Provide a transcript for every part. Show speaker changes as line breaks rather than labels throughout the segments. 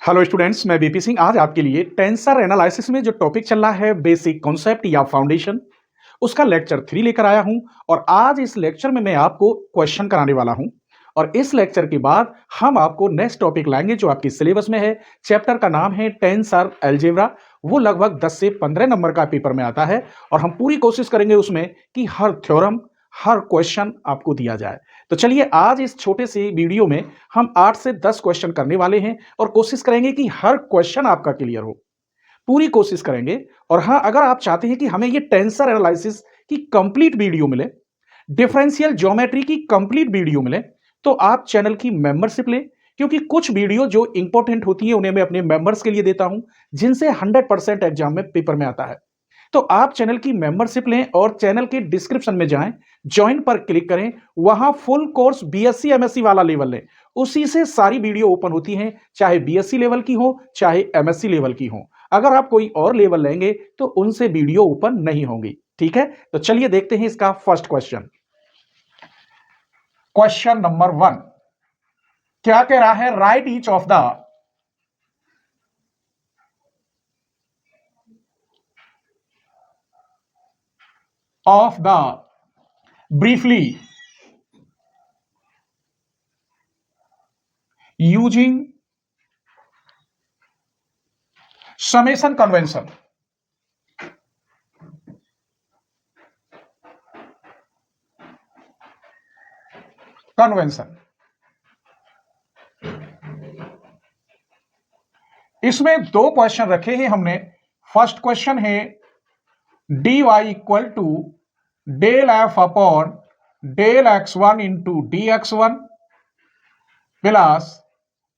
Hello students, मैं BP Singh आज आपके लिए टेंसर एनालिसिस में जो टॉपिक चल रहा है बेसिक कॉन्सेप्ट या फाउंडेशन, उसका लेक्चर 3 लेकर आया हूं। और आज इस लेक्चर में मैं आपको क्वेश्चन कराने वाला हूं। और इस लेक्चर के बाद हम आपको नेक्स्ट टॉपिक लाएंगे जो आपके सिलेबस में है। चैप्टर का नाम है टेंसर अलजेब्रा। वो लगभग 10 से 15 नंबर का पेपर में आता है और हम पूरी कोशिश करेंगे उसमें कि हर थ्योरम, हर क्वेश्चन आपको दिया जाए। तो चलिए आज इस छोटे से वीडियो में हम 8 से 10 क्वेश्चन करने वाले हैं और कोशिश करेंगे कि हर क्वेश्चन आपका क्लियर हो। पूरी कोशिश करेंगे। और हाँ, अगर आप चाहते हैं कि हमें ये टेंसर एनालिसिस की कंप्लीट वीडियो मिले, डिफरेंशियल ज्योमेट्री की कंप्लीट वीडियो मिले, तो आप चैनल की मेंबरशिप लें। क्योंकि कुछ वीडियो जो इंपॉर्टेंट होती है उन्हें मैं अपने मेंबर्स के लिए देता हूं, जिनसे 100% एग्जाम में पेपर में आता है। तो आप चैनल की मेंबरशिप लें और चैनल के डिस्क्रिप्शन में जाएं, ज्वाइन पर क्लिक करें, वहां फुल कोर्स बीएससी एमएससी वाला लेवल लें। उसी से सारी वीडियो ओपन होती हैं, चाहे बीएससी लेवल की हो चाहे एमएससी लेवल की हो। अगर आप कोई और लेवल लेंगे तो उनसे वीडियो ओपन नहीं होंगी। ठीक है, तो चलिए देखते हैं इसका फर्स्ट क्वेश्चन। क्वेश्चन नंबर 1 क्या कह रहा है? Right each of the briefly using summation convention. इसमें दो क्वेश्चन रखे हैं हमने। फर्स्ट क्वेश्चन है dy equal to del F upon del x1 into D X one plus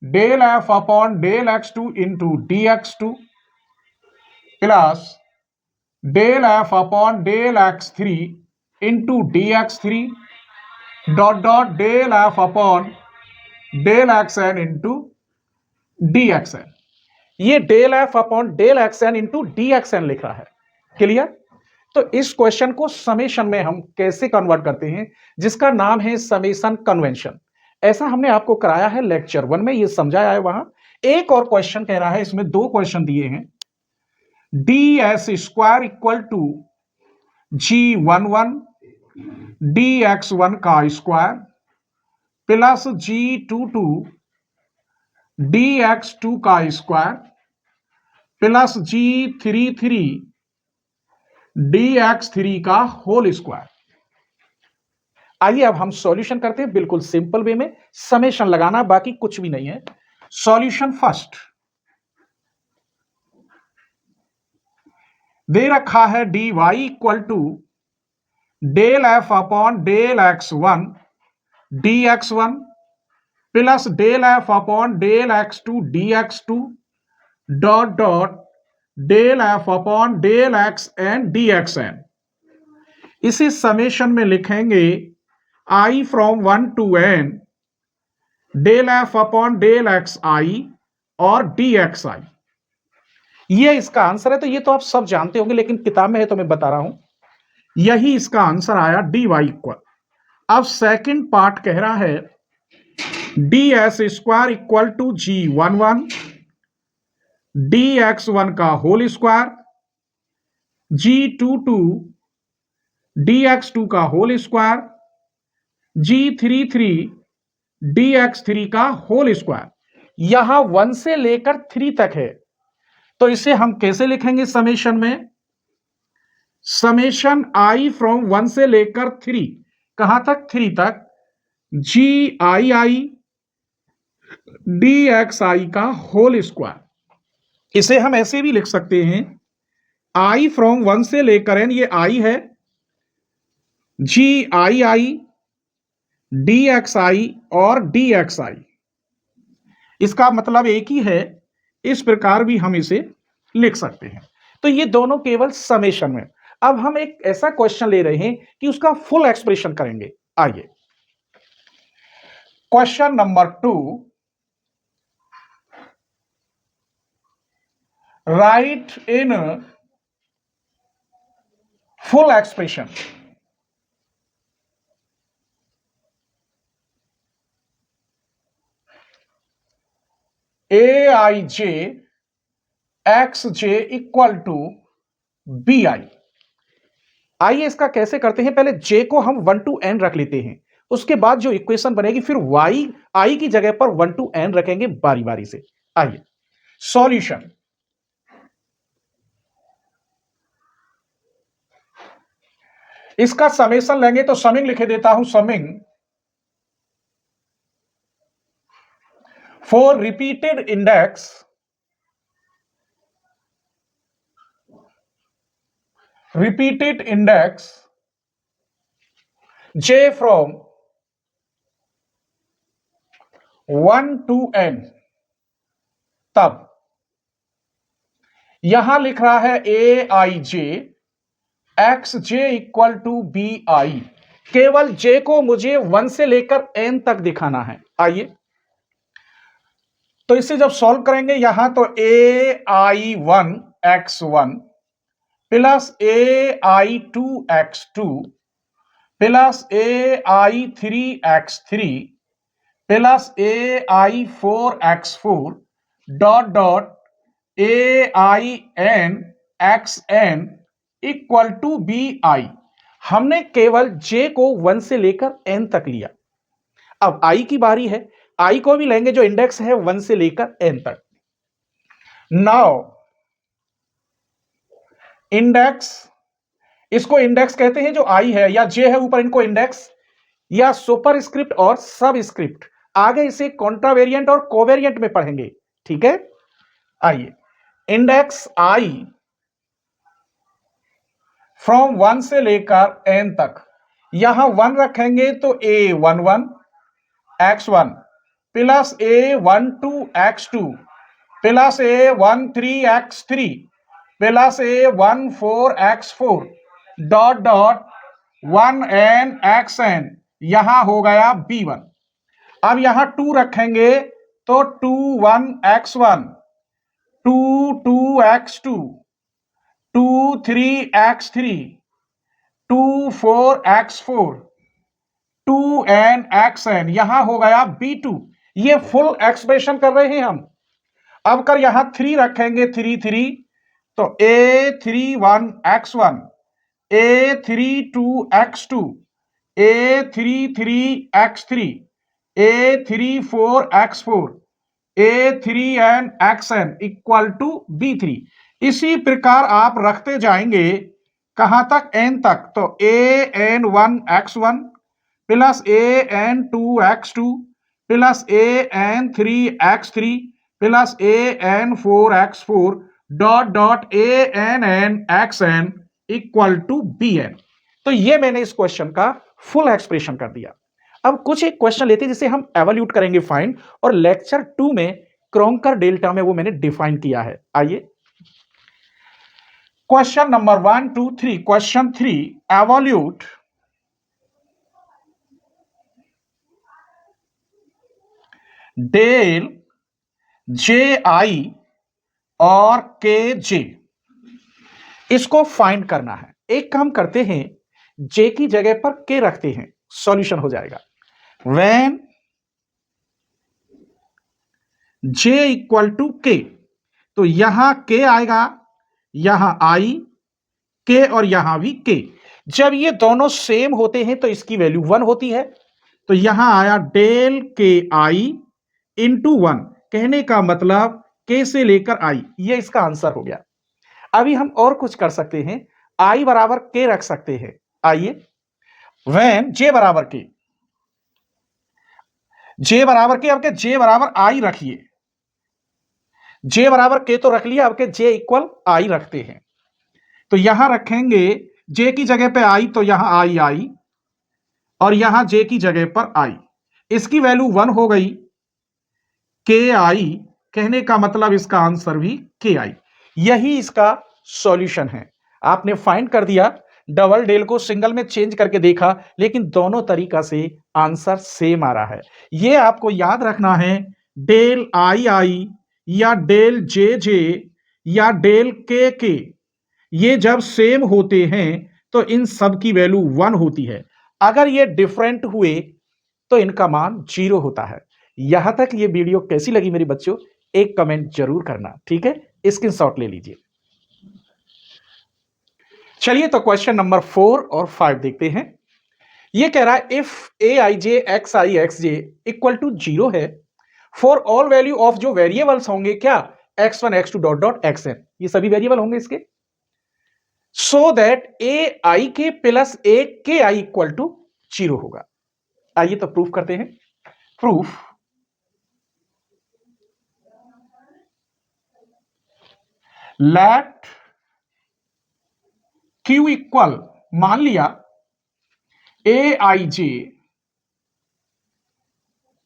del F upon del x2 into D X two plus del F upon del x3 into D X three dot dot del F upon del xn into D X N. ये del F upon del X N into D X N लिख रहा है। Clear? तो इस question को summation में हम कैसे कन्वर्ट करते हैं, जिसका नाम है समेशन कन्वेंशन। ऐसा हमने आपको कराया है लेक्चर 1 में, ये समझाया है वहां। एक और क्वेश्चन कह रहा है, इसमें दो क्वेश्चन दिए हैं। D S square equal to G11 dx1 का स्क्वायर प्लस G22 dx2 का स्क्वायर प्लस G33 dx3 का होल स्क्वायर। आइए अब हम सॉल्यूशन करते हैं बिल्कुल सिंपल वे में। समेशन लगाना, बाकी कुछ भी नहीं है। सॉल्यूशन फर्स्ट दे रखा है dy equal to del F upon del x1 dx1 plus del F upon del x2 dx2 dot dot del F upon del xn dxn। इसी समेशन में लिखेंगे i from 1 to n del F upon del xi और dxi। ये इसका answer है। तो ये तो आप सब जानते होंगे, लेकिन किताब में है तो मैं बता रहा हूं। यही इसका आंसर आया, dy इक्वल। अब सेकंड पार्ट कह रहा है ds square equal to G11 dx1 का होल स्क्वायर G22 dx2 का होल स्क्वायर G33 dx3 का होल स्क्वायर। यहां 1 से लेकर 3 तक है, तो इसे हम कैसे लिखेंगे समेशन में? समेशन i फ्रॉम 1 से लेकर 3, कहां तक? 3 तक। Gii dxi का होल स्क्वायर। इसे हम ऐसे भी लिख सकते हैं, i फ्रॉम 1 से लेकर n, ये i है, Gii dxi और dxi। इसका मतलब एक ही है, इस प्रकार भी हम इसे लिख सकते हैं। तो ये दोनों केवल समेशन में। अब हम एक ऐसा क्वेश्चन ले रहे हैं कि उसका फुल एक्सप्रेशन करेंगे। आइए question number 2, write in full expression. A I J X J equal to B I. आइए इसका कैसे करते हैं, पहले जे को हम 1 to n रख लेते हैं, उसके बाद जो इक्वेशन बनेगी फिर y आई की जगह पर 1 to n रखेंगे बारी बारी से। आइए सॉल्यूशन, इसका समेशन लेंगे तो समिंग लिखे देता हूं, summing for repeated index j from 1 to n। तब यहां लिख रहा है ए I J X J equal to B I, केवल जे को मुझे 1 से लेकर n तक दिखाना है। आइए तो इसे जब सॉल्व करेंगे यहां तो A I one X one plus A I two X two plus A I three X three plus A I four X four dot dot A I N X N equal to B I. हमने केवल J को 1 से लेकर n तक लिया। अब आई की बारी है, आई को भी लेंगे जो इंडेक्स है 1 से लेकर n तक। नाउ इंडेक्स, इसको इंडेक्स कहते हैं जो आई है या जे है ऊपर, इनको इंडेक्स या सुपर स्क्रिप्ट और सब स्क्रिप्ट, आगे इसे कॉन्ट्रावेरिएंट और कोवेरिएंट में पढ़ेंगे, ठीक है। आइए इंडेक्स आई फ्रॉम 1 से लेकर n तक, यहां 1 रखेंगे तो a11 x1 plus a12 x2 plus a13 x3 plus a14 x4 dot dot 1n xn, यहां हो गया b1। अब यहां 2 रखेंगे तो 21 x1 22 x2 23 x3 24 x4 2n xn, यहां हो गया b2। ये फुल एक्सप्रेशन कर रहे हैं हम। अब कर यहां 3 रखेंगे 3 तो a31 x1 a32 x2 a33 x3 a34 x4 a3n xn equal to b3। इसी प्रकार आप रखते जाएंगे कहां तक, n तक, तो an1 x1 plus an2 x2 plus an3 x3 plus an4 x4 dot dot ann xn equal to bn। तो ये मैंने इस क्वेश्चन का फुल एक्सप्रेशन कर दिया। अब कुछ एक क्वेश्चन लेते हैं जिसे हम एवल्यूट करेंगे फाइंड, और लेक्चर 2 में क्रोंकर डेल्टा में वो मैंने डिफाइन किया है। आइए question number 1 2 3। Question 3, evaluate del J I और के जे, इसको फाइंड करना है। एक काम करते हैं, जे की जगह पर के रखते हैं, सॉल्यूशन हो जाएगा। When J equal to K, तो यहां के आएगा, यहां आई के और यहां भी के। जब ये दोनों सेम होते हैं तो इसकी वैल्यू 1 होती है। तो यहां आया डेल के आई इंटू 1, कहने का मतलब के से लेकर आई, ये इसका आंसर हो गया। अभी हम और कुछ कर सकते हैं, आई बराबर के रख सकते हैं। आइए व्हेन जे बराबर के, जे बराबर के, अब के जे बराबर आई रखिए, जे बराबर के तो रख लिया, अब के जे इक्वल आई रखते हैं। तो यहां रखेंगे जे की जगह पे आई, तो यहां आई आई और यहां जे की जगह पर आई, इसकी वैल्यू 1 हो गई, के आई, कहने का मतलब इसका आंसर भी के आई। यही इसका सॉल्यूशन है। आपने फाइंड कर दिया, डबल डेल को सिंगल में चेंज करके देखा, लेकिन दोनों तरीका से आंसर सेम आ रहा है। यह आपको याद रखना है, डेल आई आई या डेल जे जे या डेल के, ये जब सेम होते हैं तो इन सब की वैल्यू 1 होती है। अगर ये डिफरेंट हुए तो इनका मान 0 होता है। यहां तक ये वीडियो कैसी लगी मेरे बच्चों, एक कमेंट जरूर करना, ठीक है, स्क्रीनशॉट ले लीजिए। चलिए तो क्वेश्चन नंबर 4 और 5 देखते हैं। ये कह रहा है if A I J X I X J equal to 0 है फॉर ऑल वैल्यू ऑफ जो वेरिएबल्स होंगे क्या, x1 x2 dot dot xn, ये सभी वेरिएबल होंगे इसके, सो दैट ए आई के प्लस ए के आई इक्वल टू 0 होगा। आइए तो प्रूफ करते हैं। प्रूफ लेट Q इक्वल, मान लिया ए आई जे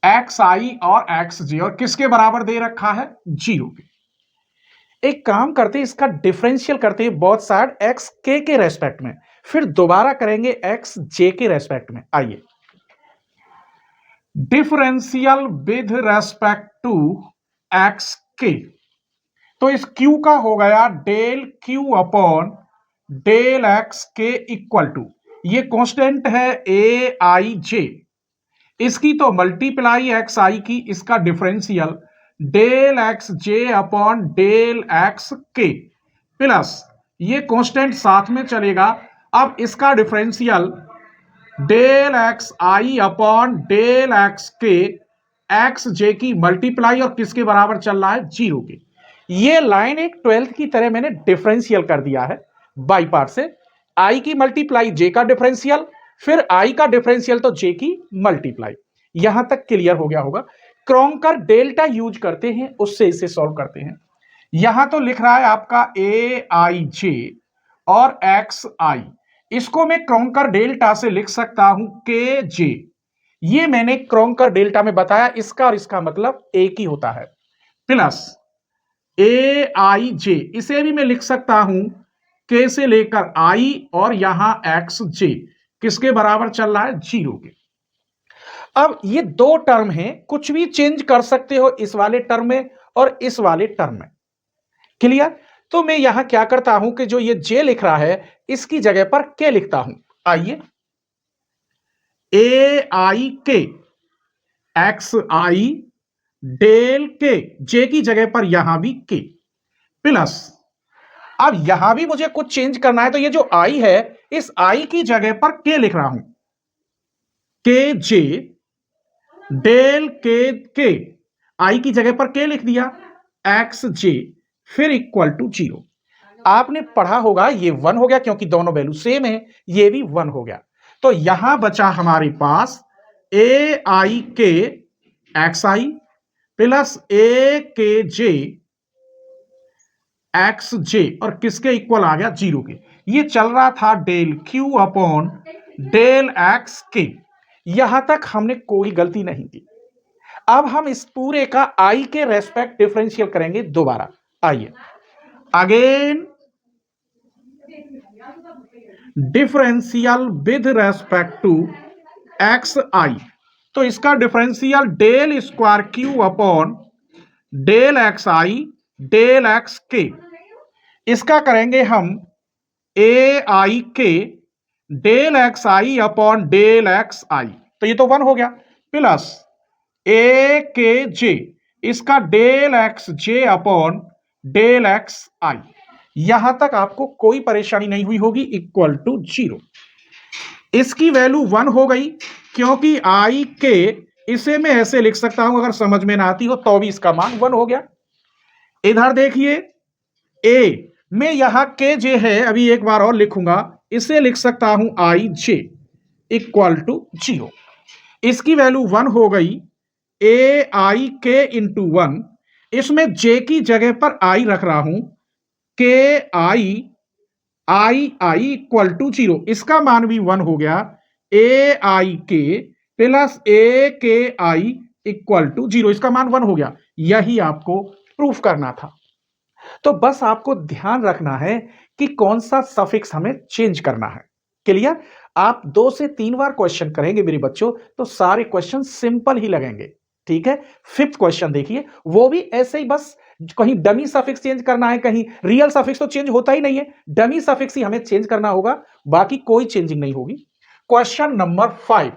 एक्स आई और एक्स जे और किसके बराबर दे रखा है, 0 के। एक काम करते हैं, इसका डिफरेंशियल करते हैं बोथ साइड एक्स के रेस्पेक्ट में, फिर दोबारा करेंगे एक्स जे के रेस्पेक्ट में। आइए, differential with respect to X K, तो इस Q का हो गया del Q upon del X K equal to, ये कांस्टेंट है ए आई जे, इसकी तो मल्टीप्लाई एक्स आई की, इसका differential del X J upon del X K plus ये कांस्टेंट साथ में चलेगा, अब इसका डिफरेंशियल डेल एक्स आई upon del X K X J की मल्टीप्लाई और किसके बराबर चल रहा है, 0 के। ये लाइन एक 12th की तरह मैंने डिफरेंशियल कर दिया है बाई पार्ट से, आई की मल्टीप्लाई जे का डिफरेंशियल, फिर आई का डिफरेंशियल तो जे की मल्टीप्लाई। यहां तक क्लियर हो गया होगा। क्रोंकर डेल्टा यूज करते हैं, उससे इसे सॉल्व करते हैं। यहां तो लिख रहा है आपका ए आई जे और एक्स आई, इसको मैं क्रोंकर डेल्टा से लिख सकता हूं के जे, ये मैंने क्रोंकर डेल्टा में बताया, इसका और इसका मतलब एक ही होता है, प्लस ए आई जे, इसे भी मैं लिख सकता हूं के से लेकर आई और यहां एक्स जे, किसके बराबर चल रहा है, 0 के। अब ये दो टर्म हैं, कुछ भी चेंज कर सकते हो इस वाले टर्म में और इस वाले टर्म में, क्लियर। तो मैं यहां क्या करता हूं कि जो ये जे लिख रहा है इसकी जगह पर के लिखता हूं। आइए, ए आई के एक्स आई डेल के, जे की जगह पर यहां भी के प्लस, अब यहां भी मुझे कुछ चेंज करना है, तो ये जो आई है इस आई की जगह पर के लिख रहा हूं, के जे डेल के आई की जगह पर के लिख दिया, एक्स जे, फिर इक्वल टू 0। आपने पढ़ा होगा ये 1 हो गया क्योंकि दोनों वैल्यू सेम है, ये भी 1 हो गया। तो यहां बचा हमारे पास ए आई के एक्स आई प्लस ए के जे एक्स जे और किसके इक्वल आ गया, 0 के। ये चल रहा था del Q upon del X K, यहां तक हमने कोई गलती नहीं की। अब हम इस पूरे का आई के रेस्पेक्ट डिफरेंशियल करेंगे दोबारा। आइए, again differential with respect to X I, तो इसका differential del square Q upon del x I del X के, इसका करेंगे हम A I K del x I upon del x I, तो ये तो 1 हो गया, प्लस ए के जे, इसका del X J upon del x I. यहां तक आपको कोई परेशानी नहीं हुई होगी, इक्वल टू 0। इसकी वैल्यू 1 हो गई क्योंकि आई के, इसे मैं ऐसे लिख सकता हूं, अगर समझ में ना आती हो तो भी इसका मान 1 हो गया। इधर देखिए, ए में यहां के जे है, अभी एक बार और लिखूंगा, इसे लिख सकता हूं आई जे इक्वल टू 0। इसकी वैल्यू 1 हो गई, ए आई के इंटू 1, इसमें जे की जगह पर आई रख रहा हूं, के आई आई आई इक्वल टू 0, इसका मान भी 1 हो गया, ए आई के प्लस ए के आई इक्वल टू 0, इसका मान 1 हो गया। यही आपको प्रूफ करना था। तो बस आपको ध्यान रखना है कि कौन सा सफिक्स हमें चेंज करना है, क्लियर। आप 2 से 3 बार क्वेश्चन करेंगे मेरे बच्चों तो सारे क्वेश्चन सिंपल ही लगेंगे, ठीक है। 5th क्वेश्चन देखिए, वो भी ऐसे ही, बस कहीं डमी सफिक्स चेंज करना है, कहीं रियल सफिक्स तो चेंज होता ही नहीं है, डमी सफिक्स ही हमें चेंज करना होगा, बाकी कोई चेंजिंग नहीं होगी। Question number 5,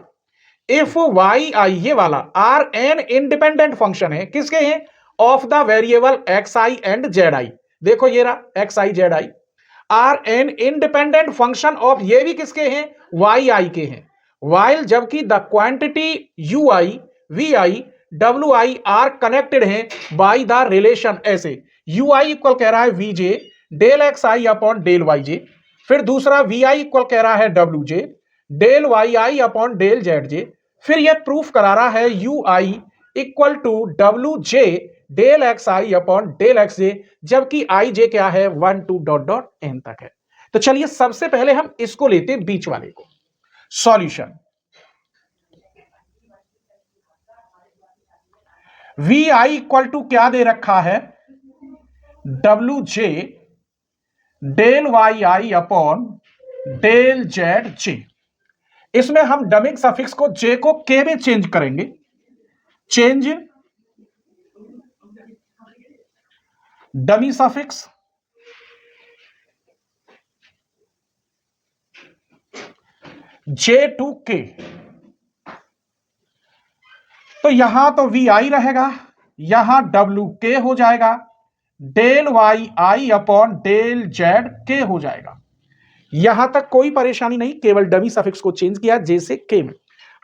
if Y I, ये वाला आर एन इंडिपेंडेंट फंक्शन है, किसके हैं, of the variable X I and Z I, देखो ये रहा X I Z I, are N independent function of, ये भी किसके हैं, वाई आई के हैं, वाइल जबकि the quantity U I V I W I are connected है बाई द रिलेशन, ऐसे यू आई इक्वल कह रहा है वी जे डेल एक्स आई अपॉन डेल वाई जे, फिर दूसरा वी आई इक्वल कह रहा है डब्ल्यू जे डेल वाई आई अपॉन डेल जेड जे, फिर यह प्रूफ करा रहा है U I equal to W J del x I upon del X जे, जबकि आई जे क्या है 1 2 डॉट डॉट एन तक है। तो चलिए सबसे पहले हम इसको लेते हैं बीच वाले को, solution. V I equal to क्या दे रखा है, डब्ल्यू जे डेल वाई आई अपॉन डेल जेड जे, इसमें हम डमिंग सफिक्स को जे को के में चेंज करेंगे, change dummy suffix J to K, तो यहां तो वी आई रहेगा, यहां डब्ल्यू के हो जाएगा, डेल वाई आई अपॉन डेल जेड के हो जाएगा। यहां तक कोई परेशानी नहीं, केवल डमी सफिक्स को चेंज किया जे से के में।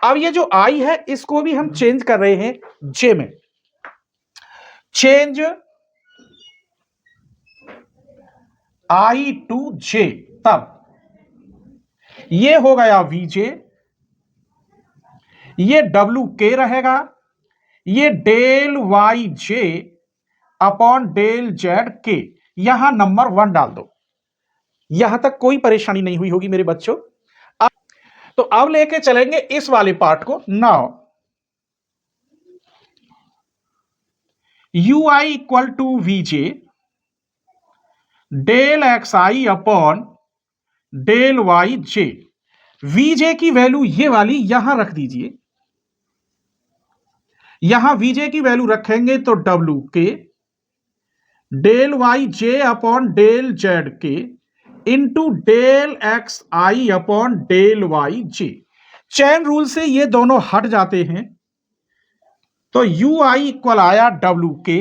अब ये जो आई है इसको भी हम चेंज कर रहे हैं जे में, चेंज आई टू जे, तब ये हो गया वीजे, ये डब्ल्यू के रहेगा, ये डेल वाई जे अपॉन डेल जेड के, यहां नंबर 1 डाल दो, यहां तक कोई परेशानी नहीं हुई होगी मेरे बच्चों। तो अब लेके चलेंगे इस वाले पार्ट को, now U I equal to V J del x I upon del Y J, V J की वैल्यू ये वाली यहां रख दीजिए, यहां वीजे की वैल्यू रखेंगे तो डब्ल्यू के डेल वाई जे upon del Z k into del x आई upon del Y j, chain rule से ये दोनों हट जाते हैं, तो यू आई इक्वल आया डब्ल्यू के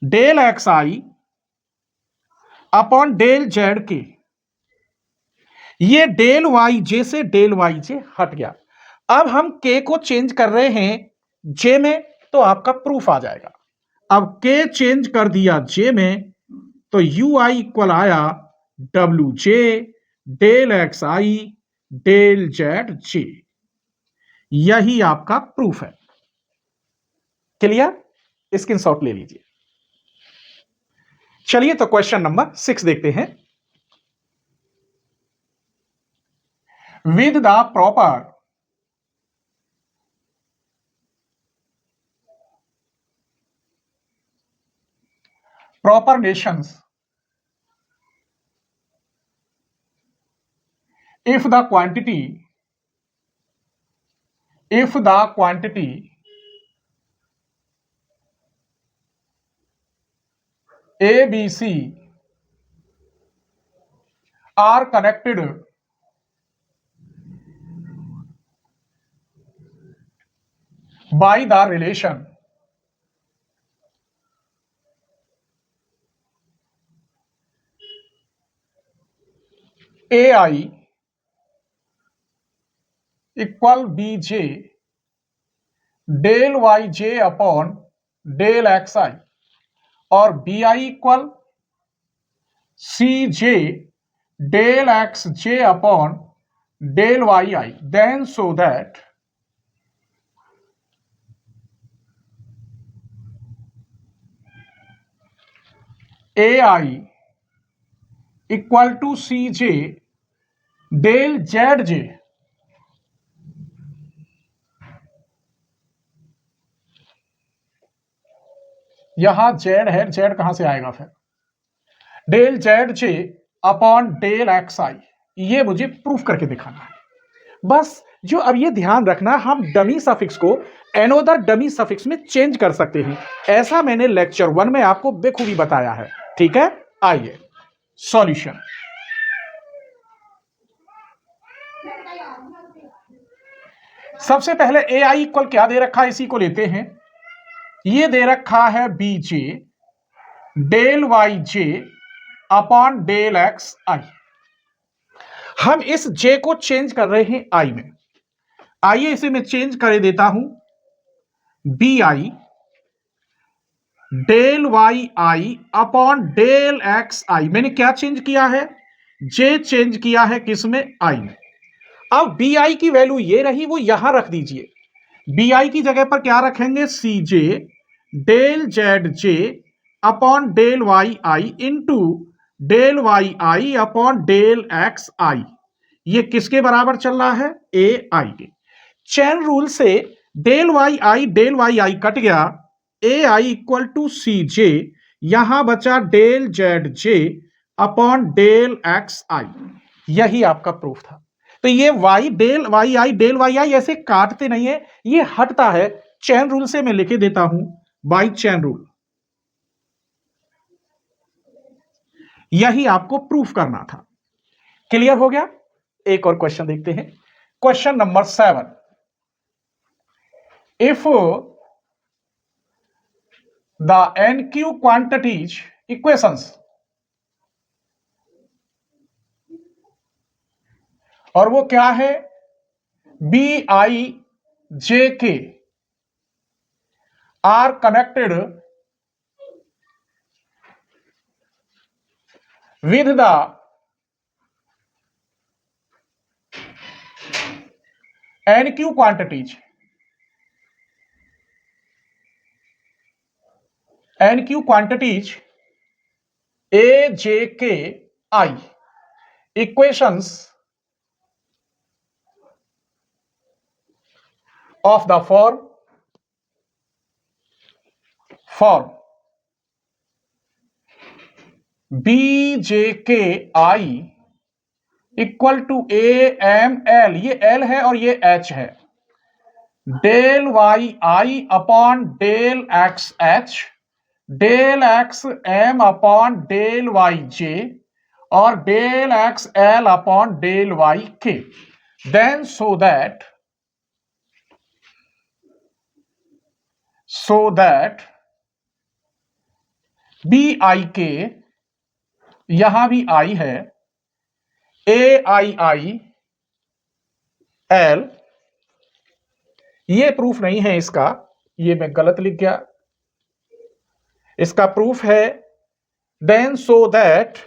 डेल एक्स आई अपॉन डेल जेड के, ये डेल वाई जे से डेल वाई जे हट गया। अब हम के को चेंज कर रहे हैं जे में, तो आपका प्रूफ आ जाएगा। अब के चेंज कर दिया जे में, तो यू आई इक्वल आया W J del x I del Z जे, यही आपका प्रूफ है। क्लियर, स्क्रीनशॉट ले लीजिए। चलिए तो क्वेश्चन नंबर 6 देखते हैं। With the proper propagations, if the quantity A, B, C are connected by the relation AI equal BJ del Y J upon del x I, और B I equal C J del X J upon del Y I, then so that A I equal to C J del Z J, यहां Z है, Z कहां से आएगा फिर, del Z J upon del x I, ये मुझे proof करके दिखाना है बस। जो अब ये ध्यान रखना, हम डमी सफिक्स को एनोदर डमी सफिक्स में चेंज कर सकते हैं, ऐसा मैंने लेक्चर 1 में आपको बेखूबी बताया है। ठीक है, आइए सॉल्यूशन। सबसे पहले ए आई इक्वल क्या दे रखा है, इसी को लेते हैं, ये दे रखा है B J del Y J upon del x I. हम इस जे को चेंज कर रहे हैं आई में। आइए इसे मैं चेंज कर देता हूं B I del Y I upon del x I. मैंने क्या चेंज किया है? जे चेंज किया है किसमें? आई में। अब बी आई की वैल्यू ये रही, वो यहां रख दीजिए। बी आई की जगह पर क्या रखेंगे? C J del Z J upon del Y I into del Y I upon del x I. ये किसके बराबर चल रहा है? ए आई के। चेन रूल से डेल वाई आई कट गया, A I equal to C J, यहां बचा del Z J upon del x I. यही आपका प्रूफ था। तो ये डेल वाई आई ऐसे काटते नहीं है, ये हटता है। चेन रूल से मैं लिखे देता हूं बाई चेन रूल। यही आपको प्रूफ करना था। क्लियर हो गया? एक और क्वेश्चन देखते हैं। Question number 7। If the NQ quantities equations, और वो क्या है? B i j k are connected with the NQ quantities, NQ quantities A J K I equations of the form B J K I equal to A M L, ये L है और ये H है, del Y आई upon del x H, del x M upon del Y J और del x L upon del Y K. Then so that B I K, यहां भी आई है, ए आई I L, ये प्रूफ नहीं है इसका, ये मैं गलत लिख गया, इसका प्रूफ है then so that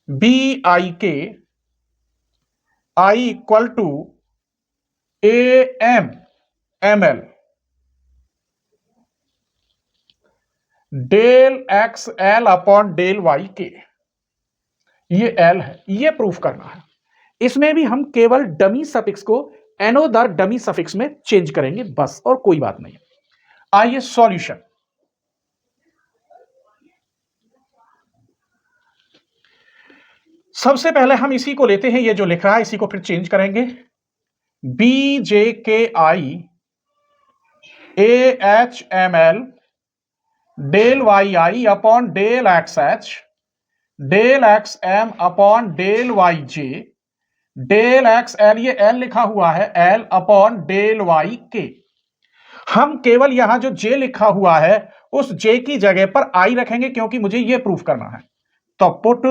B I K I equal to A M M L del x L upon del Y के। ये एल है, ये प्रूफ करना है। इसमें भी हम केवल डमी सफिक्स को एनोदर डमी सफिक्स में चेंज करेंगे बस, और कोई बात नहीं। आइए सॉल्यूशन। सबसे पहले हम इसी को लेते हैं, ये जो लिख रहा है इसी को फिर चेंज करेंगे। B J K I A H M L del Y I upon del x H del x M upon del Y J del x L, ये एल लिखा हुआ है, एल अपॉन डेल वाई के। हम केवल यहां जो जे लिखा हुआ है उस जे की जगह पर आई रखेंगे, क्योंकि मुझे यह प्रूफ करना है। तो पुट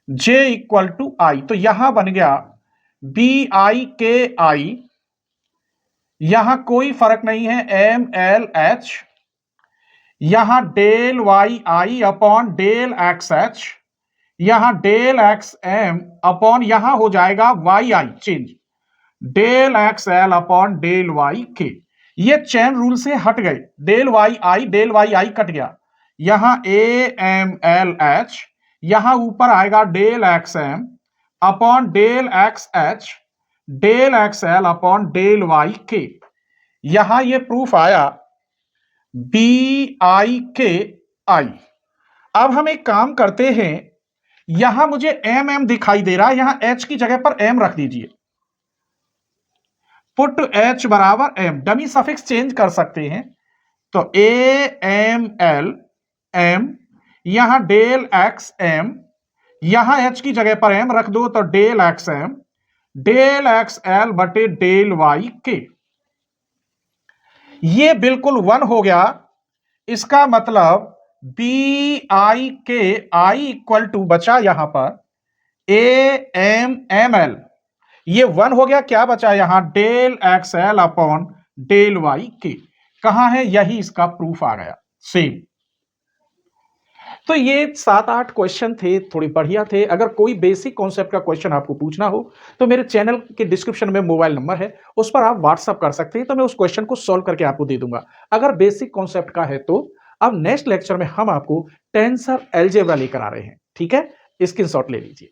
जे इक्वल टू आई, तो यहां बन गया बी आई के आई, यहां कोई फर्क नहीं है, एम एल एच, यहां डेल वाई आई अपॉन डेल एक्स एच, यहां डेल एक्स एम अपॉन, यहां हो जाएगा y i change, del x L upon del Y के। ये चेन रूल से हट गए, डेल वाई आई कट गया, यहां ए एम एल एच, यहां ऊपर आएगा del x M upon del x H del x L upon del Y k. यहां ये प्रूफ आया बी आई के आई। अब हम एक काम करते हैं, यहां मुझे एम एम दिखाई दे रहा है, यहां एच की जगह पर एम रख दीजिए। पुट एच बराबर एम, डमी सफिक्स चेंज कर सकते हैं। तो ए एम एल एम, यहां डेल एक्स एम, यहां एच की जगह पर एम रख दो, तो del x m del x l बटे डेल वाई के। ये बिल्कुल 1 हो गया। इसका मतलब B I K I equal to बचा यहां पर ए एम एम एल। ये 1 हो गया, क्या बचा यहां del x L upon del Y k. कहां है, यही इसका प्रूफ आ गया सेम। तो ये 7-8 क्वेश्चन थे, थोड़े बढ़िया थे। अगर कोई बेसिक कॉन्सेप्ट का क्वेश्चन आपको पूछना हो तो मेरे चैनल के डिस्क्रिप्शन में मोबाइल नंबर है, उस पर आप व्हाट्सअप कर सकते हैं, तो मैं उस क्वेश्चन को सॉल्व करके आपको दे दूंगा। अगर बेसिक कॉन्सेप्ट का है तो अब नेक्स्ट लेक्चर में हम आपको टेंसर अलजेब्रा लेकर आ रहे हैं, ठीक है? स्क्रीनशॉट ले लीजिए।